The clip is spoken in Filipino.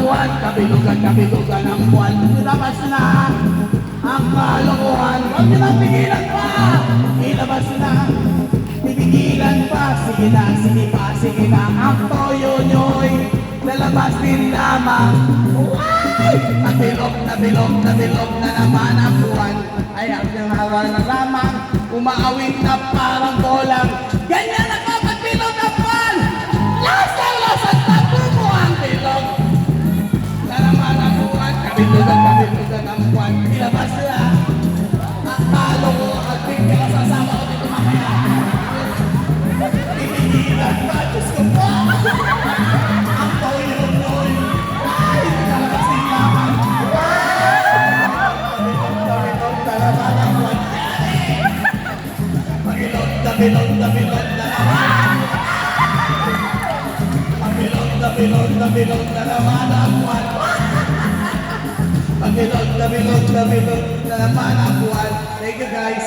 buwan, kabilugan ng buwan. Ilabas na ang kalokohan. Huwag nyo lang pigilan pa. Ilabas na, pipigilan pa. Sige na, sige pa, sige na. Ang toyo nyo'y lalabas din lamang. Uy! Nabilog na naman ang buwan. Ay, ang sinaraw na lamang. Umaawit na parang bolang. Ganyan ang kapagbilog ng buwan. Lasang tabumo ang bilog. Na naman ang buwan. Kabilugan ang buwan. Ilabas na. Akalo ko at bigla sasama ko dito mamaya. Pinigilan pa. Diyos ko po. Ang toyo noy. Ay, lalabas din lamang. Bilog na naman ang buwan. Bilog na naman. Bilog na naman ang buwan. Bilog na naman ang buwan. Thank you guys.